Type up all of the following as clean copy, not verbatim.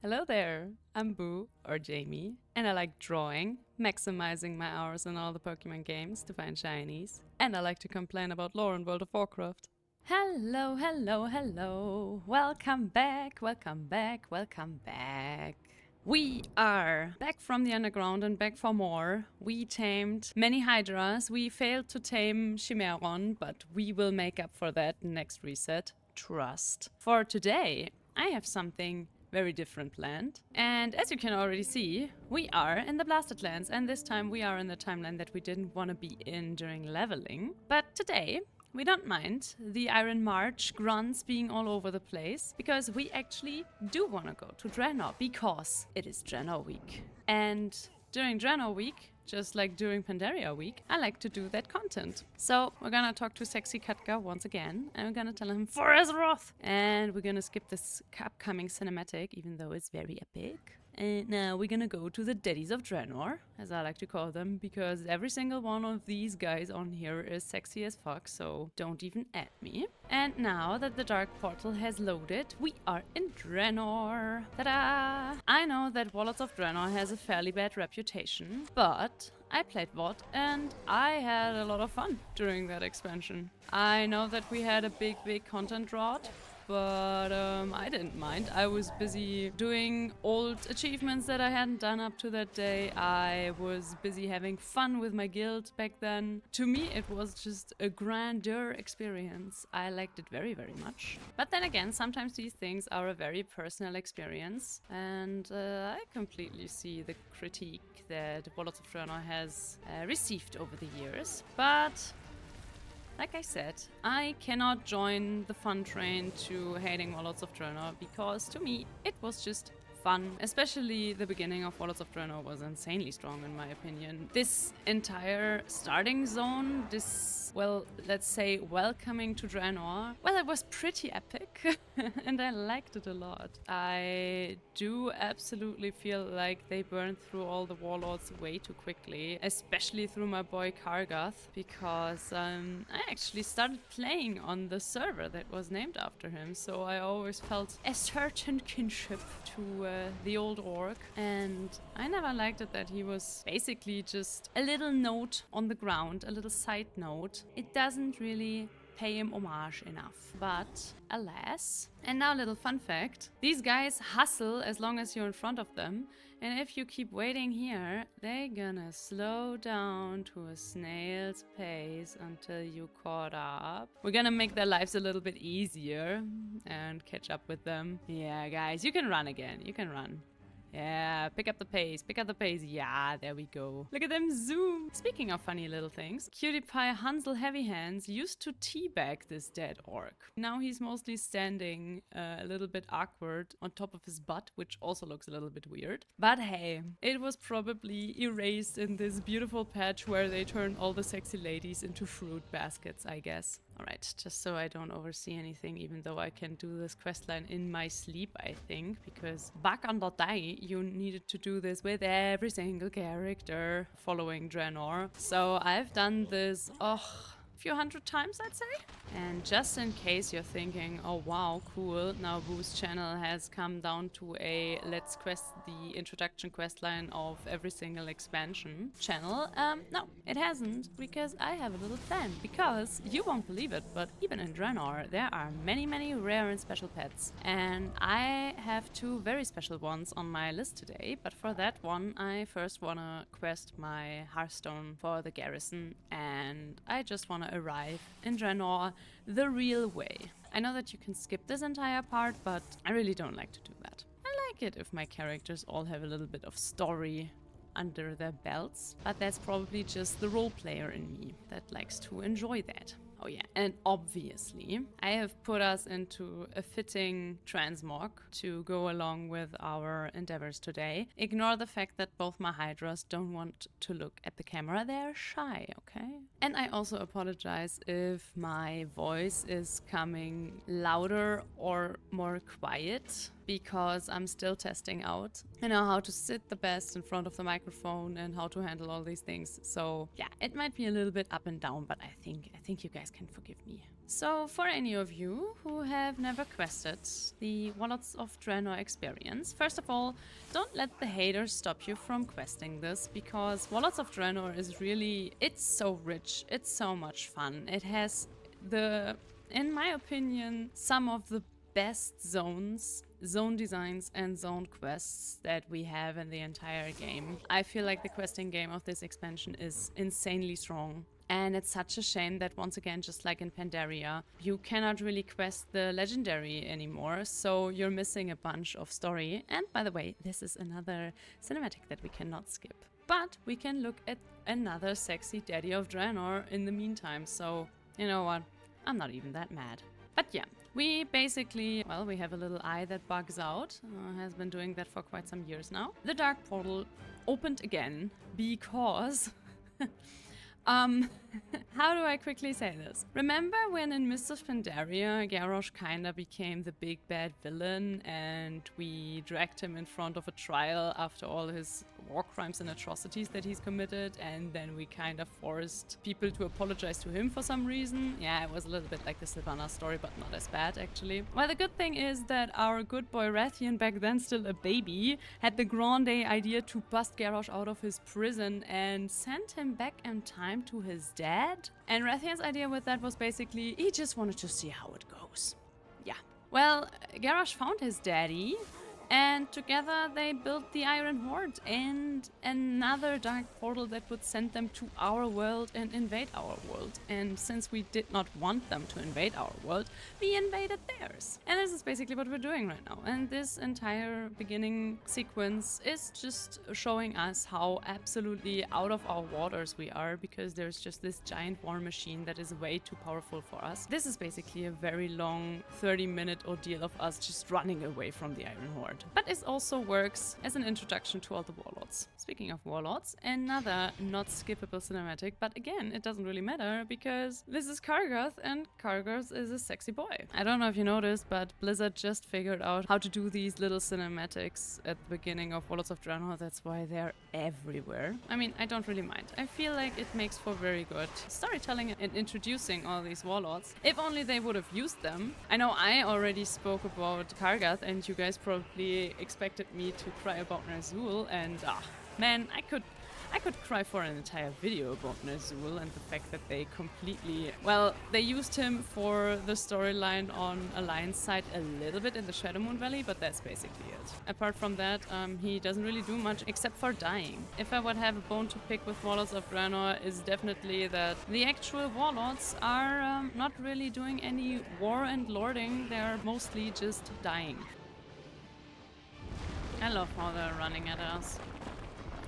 Hello there, I'm Boo, or Jamie, and I like drawing, maximizing my hours in all the Pokemon games to find shinies, and I like to complain about lore in World of Warcraft. Hello, hello, hello, welcome back, welcome back, welcome back. We are back from the underground and back for more. We tamed many Hydras, we failed to tame Chimeron, but we will make up for that next reset, trust. For today, I have something very different planned. And as you can already see, we are in the Blasted Lands, and this time we are in the timeline that we didn't want to be in during leveling. But today, we don't mind the Iron March grunts being all over the place, because we actually do want to go to Draenor, because it is Draenor week. And during Draenor week, just like during Pandaria week, I like to do that content. So we're gonna talk to Sexy Katka once again, and we're gonna tell him for Azeroth! And we're gonna skip this upcoming cinematic, even though it's very epic. And now we're gonna go to the Daddies of Draenor, as I like to call them, because every single one of these guys on here is sexy as fuck, so don't even add me. And now that the Dark Portal has loaded, we are in Draenor. Ta-da! I know that Warlords of Draenor has a fairly bad reputation, but I played VOD and I had a lot of fun during that expansion. I know that we had a big content drought, but I didn't mind. I was busy doing old achievements that I hadn't done up to that day. I was busy having fun with my guild back then. To me, it was just a grandeur experience. I liked it very, very much. But then again, sometimes these things are a very personal experience, and I completely see the critique that Warlords of Draenor has received over the years. But like I said, I cannot join the fun train to hating Warlords of Draenor, because to me it was just fun. Especially the beginning of Warlords of Draenor was insanely strong in my opinion. This entire starting zone, this, well, let's say welcoming to Draenor, well, it was pretty epic and I liked it a lot. I do absolutely feel like they burned through all the warlords way too quickly, especially through my boy Kargath, because I actually started playing on the server that was named after him, so I always felt a certain kinship to the old orc, and I never liked it that he was basically just a little note on the ground, a little side note. It doesn't really pay him homage enough, but alas. And now a little fun fact, these guys hustle as long as you're in front of them, and if you keep waiting here, they're gonna slow down to a snail's pace until you caught up. We're gonna make their lives a little bit easier and catch up with them. Yeah, guys, you can run again. You can run. Yeah, pick up the pace, pick up the pace. Yeah, there we go. Look at them zoom. Speaking of funny little things, Cutie Pie Hansel Heavy Hands used to teabag this dead orc. Now he's mostly standing a little bit awkward on top of his butt, which also looks a little bit weird. But hey, it was probably erased in this beautiful patch where they turn all the sexy ladies into fruit baskets, I guess. Alright, just so I don't oversee anything, even though I can do this questline in my sleep, I think, because back on the day, you needed to do this with every single character following Draenor. So I've done this, few hundred times, I'd say. And just in case you're thinking, oh wow, cool, now Boo's channel has come down to a let's quest the introduction questline of every single expansion channel. No, it hasn't, because I have a little plan. Because you won't believe it, but even in Draenor, there are many rare and special pets. And I have two very special ones on my list today, but for that one, I first wanna quest my Hearthstone for the Garrison, and I just wanna arrive in Draenor the real way. I know that you can skip this entire part, but I really don't like to do that. I like it if my characters all have a little bit of story under their belts, but that's probably just the role player in me that likes to enjoy that. Oh yeah, and obviously, I have put us into a fitting transmog to go along with our endeavors today. Ignore the fact that both my Hydras don't want to look at the camera, they're shy, okay? And I also apologize if my voice is coming louder or more quiet, because I'm still testing out, how to sit the best in front of the microphone and how to handle all these things. So yeah, it might be a little bit up and down, but I think you guys can forgive me. So for any of you who have never quested the Warlords of Draenor experience, first of all, don't let the haters stop you from questing this, because Warlords of Draenor is really, it's so rich, it's so much fun. It has in my opinion, some of the best zone designs and zone quests that we have in the entire game. I feel like the questing game of this expansion is insanely strong. And it's such a shame that once again, just like in Pandaria, you cannot really quest the legendary anymore, so you're missing a bunch of story. And by the way, this is another cinematic that we cannot skip. But we can look at another sexy daddy of Draenor in the meantime, so you know what? I'm not even that mad. But yeah, we basically, well, we have a little eye that bugs out, has been doing that for quite some years now. The Dark Portal opened again because... how do I quickly say this? Remember when in Mists of Pandaria, Garrosh kinda became the big bad villain and we dragged him in front of a trial after all his war crimes and atrocities that he's committed, and then we kind of forced people to apologize to him for some reason? Yeah, it was a little bit like the Sylvanas story, but not as bad actually. Well, the good thing is that our good boy Rathian, back then still a baby, had the grande idea to bust Garrosh out of his prison and send him back in time to his dad. And Rathian's idea with that was basically he just wanted to see how it goes. Yeah. Well, Garrosh found his daddy, and together they built the Iron Horde and another dark portal that would send them to our world and invade our world. And since we did not want them to invade our world, we invaded theirs. And this is basically what we're doing right now. And this entire beginning sequence is just showing us how absolutely out of our waters we are, because there's just this giant war machine that is way too powerful for us. This is basically a very long 30-minute ordeal of us just running away from the Iron Horde. But it also works as an introduction to all the warlords. Speaking of warlords, another not skippable cinematic, but again, it doesn't really matter because this is Kargath, and Kargath is a sexy boy. I don't know if you noticed, but Blizzard just figured out how to do these little cinematics at the beginning of Warlords of Draenor. That's why they're everywhere. I mean, I don't really mind. I feel like it makes for very good storytelling and introducing all these warlords. If only they would have used them. I know I already spoke about Kargath, and you guys probably expected me to cry about Ner'zhul, and man, I could cry for an entire video about Ner'zhul and the fact that they completely, well, they used him for the storyline on Alliance side a little bit in the Shadowmoon Valley, but that's basically it. Apart from that, he doesn't really do much except for dying. If I would have a bone to pick with Warlords of Draenor, is definitely that the actual warlords are not really doing any war and lording, they're mostly just dying. I love how they're running at us.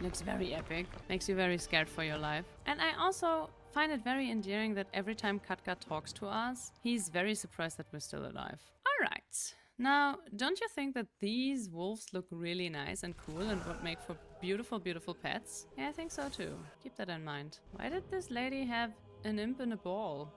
Looks very epic. Makes you very scared for your life. And I also find it very endearing that every time Katka talks to us, he's very surprised that we're still alive. Alright. Now, don't you think that these wolves look really nice and cool and would make for beautiful, beautiful pets? Yeah, I think so too. Keep that in mind. Why did this lady have an imp in a ball?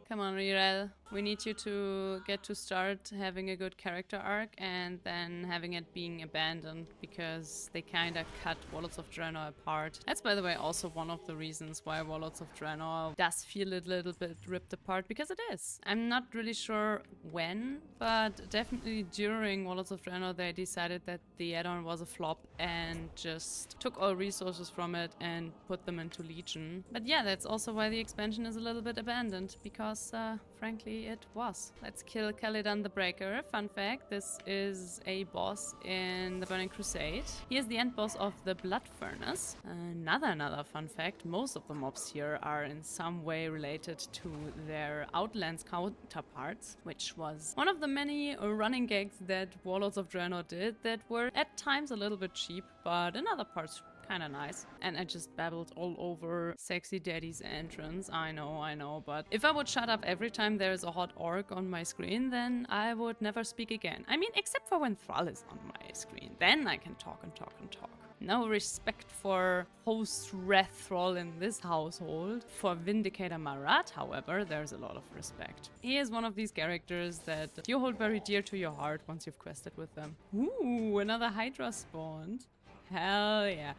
Come on, Rirel. We need you to get to start having a good character arc and then having it being abandoned because they kind of cut Warlords of Draenor apart. That's, by the way, also one of the reasons why Warlords of Draenor does feel a little bit ripped apart, because it is. I'm not really sure when, but definitely during Warlords of Draenor they decided that the add-on was a flop and just took all resources from it and put them into Legion. But yeah, that's also why the expansion is a little bit abandoned, because frankly it was. Let's kill Calidan the Breaker. Fun fact, this is a boss in the Burning Crusade. He is the end boss of the Blood Furnace. Another fun fact, most of the mobs here are in some way related to their Outlands counterparts, which was one of the many running gags that Warlords of Draenor did that were at times a little bit cheap, but in other parts kind of nice. And I just babbled all over Sexy Daddy's entrance. I know, but if I would shut up every time there's a hot orc on my screen, then I would never speak again. I mean, except for when Thrall is on my screen. Then I can talk and talk and talk. No respect for host Rethrall in this household. For Vindicator Marat, however, there's a lot of respect. He is one of these characters that you hold very dear to your heart once you've quested with them. Ooh, another Hydra spawned. Hell yeah.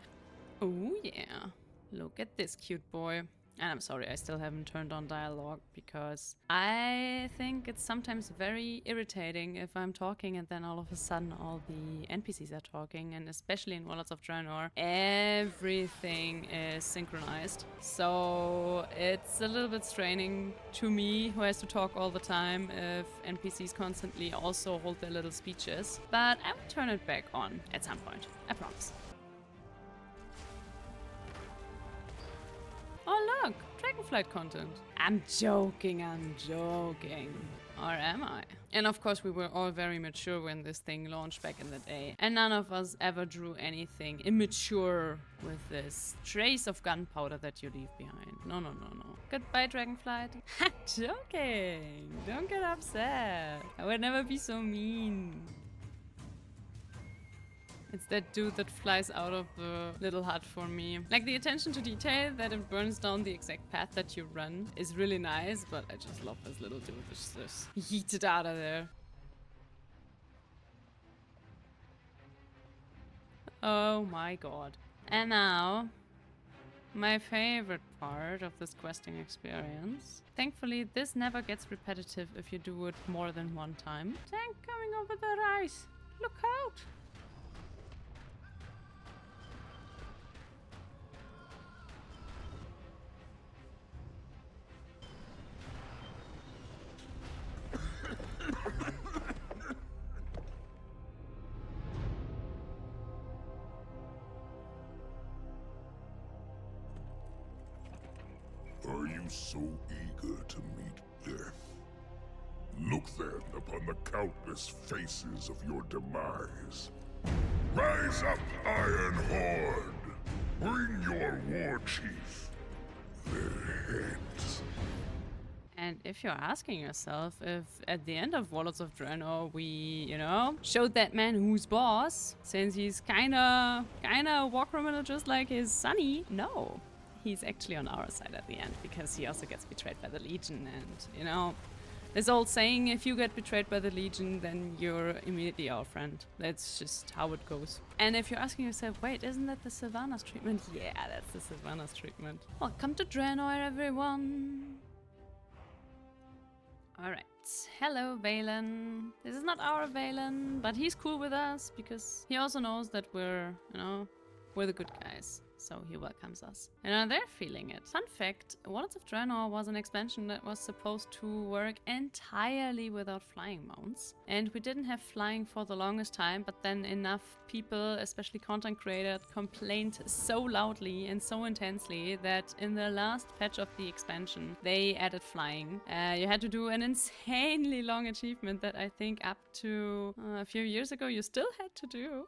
Ooh yeah. Look at this cute boy. And I'm sorry, I still haven't turned on dialogue because I think it's sometimes very irritating if I'm talking and then all of a sudden all the NPCs are talking, and especially in Warlords of Draenor, everything is synchronized. So it's a little bit straining to me, who has to talk all the time, if NPCs constantly also hold their little speeches. But I will turn it back on at some point, I promise. Oh look, Dragonflight content. I'm joking. Or am I? And of course we were all very mature when this thing launched back in the day. And none of us ever drew anything immature with this trace of gunpowder that you leave behind. No. Goodbye, Dragonflight. I'm joking. Don't get upset. I would never be so mean. It's that dude that flies out of the little hut for me. Like, the attention to detail that it burns down the exact path that you run is really nice, but I just love this little dude. It's just yeeted out of there. Oh my god. And now, my favorite part of this questing experience. Thankfully, this never gets repetitive if you do it more than one time. Tank coming over the rise. Look out! Are you so eager to meet death? Look then upon the countless faces of your demise. Rise up, Iron Horde! Bring your war chief their heads. And if you're asking yourself if at the end of Warlords of Draenor we, you know, showed that man who's boss, since he's kinda a war criminal just like his sonny, no. He's actually on our side at the end, because he also gets betrayed by the Legion, and, you know, this old saying, if you get betrayed by the Legion, then you're immediately our friend. That's just how it goes. And if you're asking yourself, wait, isn't that the Sylvanas treatment? Yeah, that's the Sylvanas treatment. Welcome to Draenor, everyone! Alright, hello Valen. This is not our Valen, but he's cool with us, because he also knows that we're, you know, we're the good guys. So he welcomes us. And they're feeling it. Fun fact, Warlords of Draenor was an expansion that was supposed to work entirely without flying mounts. And we didn't have flying for the longest time, but then enough people, especially content creators, complained so loudly and so intensely that in the last patch of the expansion, they added flying. You had to do an insanely long achievement that I think up to a few years ago you still had to do.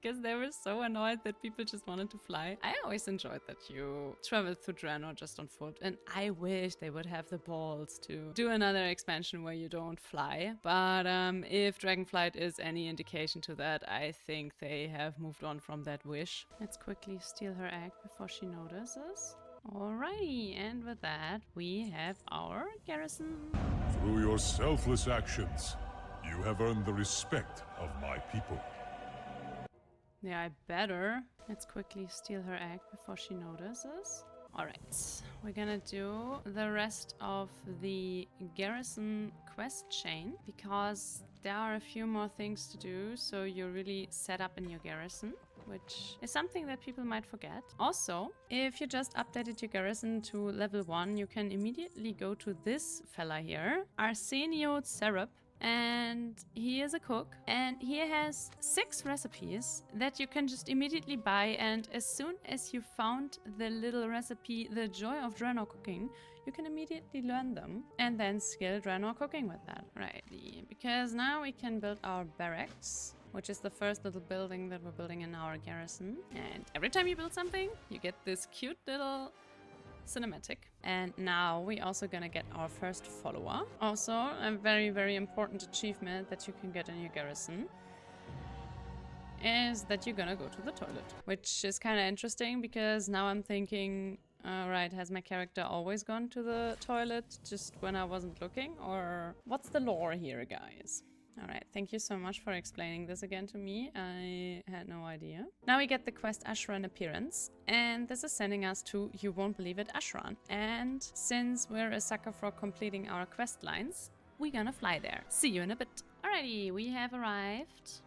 Because they were so annoyed that people just wanted to fly. I always enjoyed that you traveled through Draenor just on foot, and I wish they would have the balls to do another expansion where you don't fly. But if Dragonflight is any indication to that, I think they have moved on from that wish. Let's quickly steal her egg before she notices. Alrighty, and with that, we have our Garrison. Through your selfless actions, you have earned the respect of my people. Yeah, I better. Let's quickly steal her egg before she notices. Alright, we're gonna do the rest of the Garrison quest chain, because there are a few more things to do, so you're really set up in your Garrison, which is something that people might forget. Also, if you just updated your Garrison to level 1, you can immediately go to this fella here, Arsenio Syrup. And he is a cook, and he has 6 recipes that you can just immediately buy, and as soon as you found the little recipe, the joy of Draenor cooking, you can immediately learn them and then skill Draenor cooking with that. Right, because now we can build our barracks, which is the first little building that we're building in our Garrison. And every time you build something, you get this cute little cinematic. And now we're also gonna get our first follower. Also a very, very important achievement that you can get in your Garrison. is that you're gonna go to the toilet. Which is kind of interesting because now I'm thinking, right, has my character always gone to the toilet just when I wasn't looking? Or what's the lore here, guys? Alright, thank you so much for explaining this again to me. I had no idea. Now we get the quest Ashran Appearance, and this is sending us to, you won't believe it, Ashran. And since we're a sucker for completing our quest lines, we're gonna fly there. See you in a bit. Alrighty, we have arrived.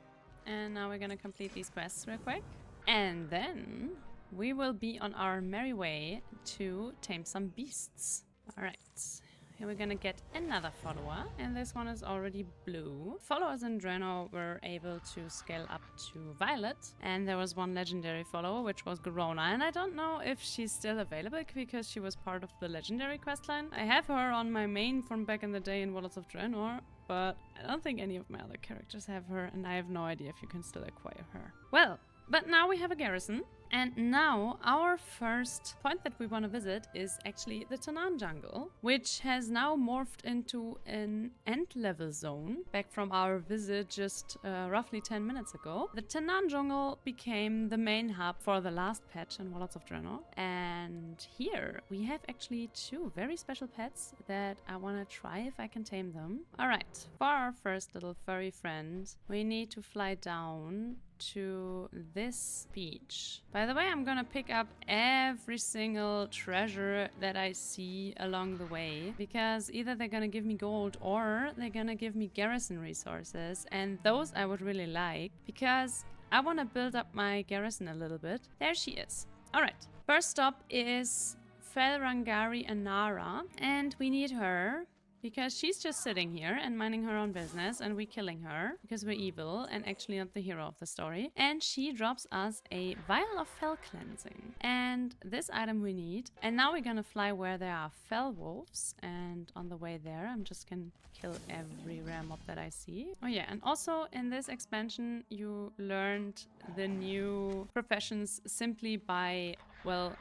And now we're gonna complete these quests real quick. And then we will be on our merry way to tame some beasts. Alright. Here we're gonna get another follower, and this one is already blue. Followers in Draenor were able to scale up to Violet, and there was one legendary follower, which was Garona, and I don't know if she's still available because she was part of the legendary questline. I have her on my main from back in the day in Warlords of Draenor, but I don't think any of my other characters have her, and I have no idea if you can still acquire her. Well, but now we have a garrison. And now our first point that we want to visit is actually the Tanaan Jungle, which has now morphed into an end-level zone back from our visit just roughly 10 minutes ago. The Tanaan Jungle became the main hub for the last patch in Warlords of Draenor. And here we have actually two very special pets that I want to try if I can tame them. Alright, for our first little furry friend, we need to fly down to this beach. By the way, I'm gonna pick up every single treasure that I see along the way, because either they're gonna give me gold or they're gonna give me garrison resources, and those I would really like because I want to build up my garrison a little bit. There she is. Alright, first stop is Felrangari Anara, and we need her because she's just sitting here and minding her own business, and we're killing her because we're evil and actually not the hero of the story. And she drops us a vial of fell cleansing, and this item we need. And now we're gonna fly where there are fell wolves, and on the way there I'm just gonna kill every rare mob that I see. Oh yeah, and also in this expansion you learned the new professions simply by, well,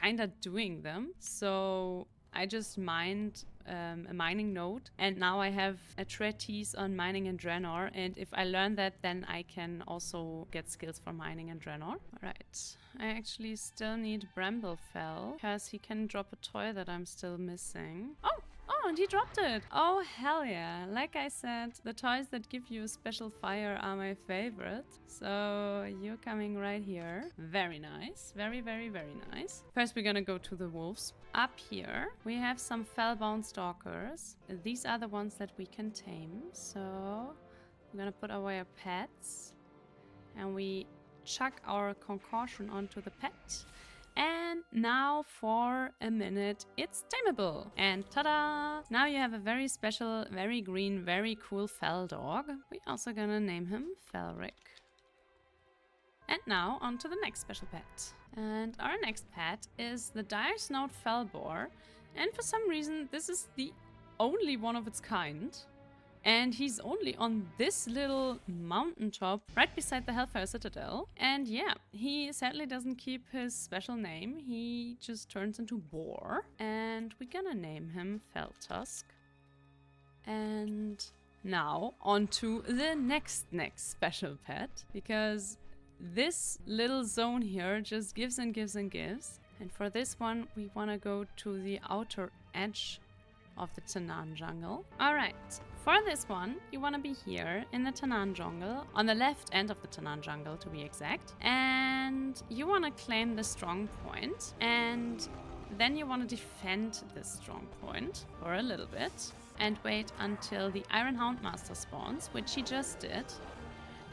kinda doing them. So I just mined a mining node, and now I have a treatise on mining in Draenor, and if I learn that, then I can also get skills for mining in Draenor. Alright, I actually still need Bramblefell, because he can drop a toy that I'm still missing. Oh, and he dropped it! Oh, hell yeah. Like I said, the toys that give you special fire are my favorite. So you're coming right here. Very nice. Very, very, very nice. First, we're gonna go to the wolves. Up here, we have some fellbound stalkers. These are the ones that we can tame. So we're gonna put away our pets. And we chuck our concoction onto the pet. And now for a minute, it's tameable. And ta-da! Now you have a very special, very green, very cool fell dog. We're also gonna name him Felric. And now on to the next special pet. And our next pet is the dire snout fellboar. And for some reason, this is the only one of its kind. And he's only on this little mountaintop right beside the Hellfire Citadel. And yeah, he sadly doesn't keep his special name. He just turns into boar. And we're gonna name him Feltusk. And now on to the next special pet. Because this little zone here just gives and gives and gives. And for this one, we want to go to the outer edge of the Tanaan Jungle. Alright, for this one, you want to be here in the Tanaan Jungle, on the left end of the Tanaan Jungle to be exact, and you want to claim the strong point, and then you want to defend this strong point for a little bit, and wait until the Iron Houndmaster spawns, which he just did.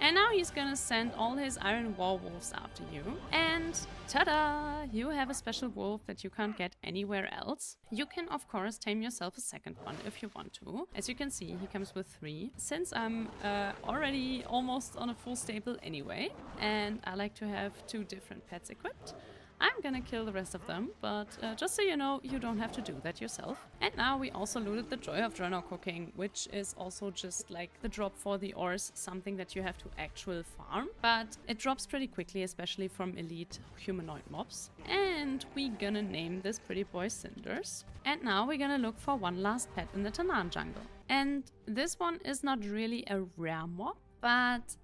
And now he's gonna send all his iron werewolves after you. And ta-da! You have a special wolf that you can't get anywhere else. You can, of course, tame yourself a second one if you want to. As you can see, he comes with 3. Since I'm already almost on a full stable anyway, and I like to have 2 different pets equipped, I'm gonna kill the rest of them, but just so you know, you don't have to do that yourself. And now we also looted the Joy of Draenor cooking, which is also just like the drop for the ores, something that you have to actually farm. But it drops pretty quickly, especially from elite humanoid mobs. And we're gonna name this pretty boy Cinders. And now we're gonna look for one last pet in the Tanaan Jungle. And this one is not really a rare mob, but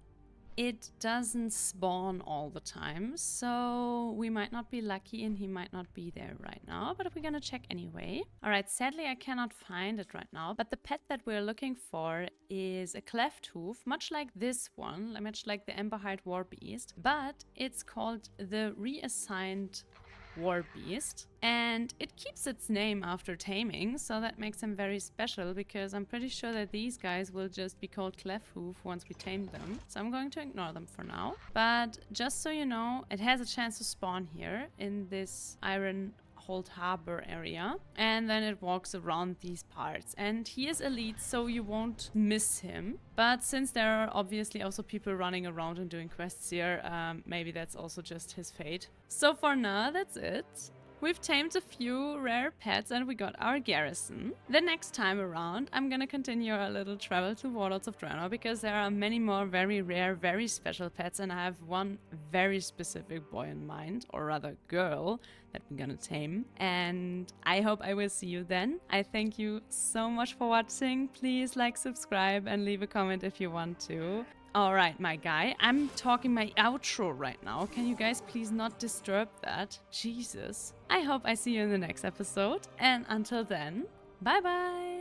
it doesn't spawn all the time, so we might not be lucky and he might not be there right now, but we're gonna check anyway. All right, sadly I cannot find it right now, but the pet that we're looking for is a cleft hoof, much like this one, much like the Emberhide War Beast, but it's called the reassigned War Beast, and it keeps its name after taming, so that makes him very special, because I'm pretty sure that these guys will just be called Cleft Hoof once we tame them, so I'm going to ignore them for now. But just so you know, it has a chance to spawn here in this Iron Horde harbor area, and then it walks around these parts, and he is elite, so you won't miss him. But since there are obviously also people running around and doing quests here, maybe that's also just his fate. So for now, that's it. We've tamed a few rare pets and we got our Garrison. The next time around, I'm gonna continue our little travel to Warlords of Draenor, because there are many more very rare, very special pets, and I have one very specific boy in mind, or rather girl, that we're gonna tame. And I hope I will see you then. I thank you so much for watching. Please like, subscribe, and leave a comment if you want to. Alright, my guy, I'm talking my outro right now. Can you guys please not disturb that? Jesus. I hope I see you in the next episode. And until then, bye bye!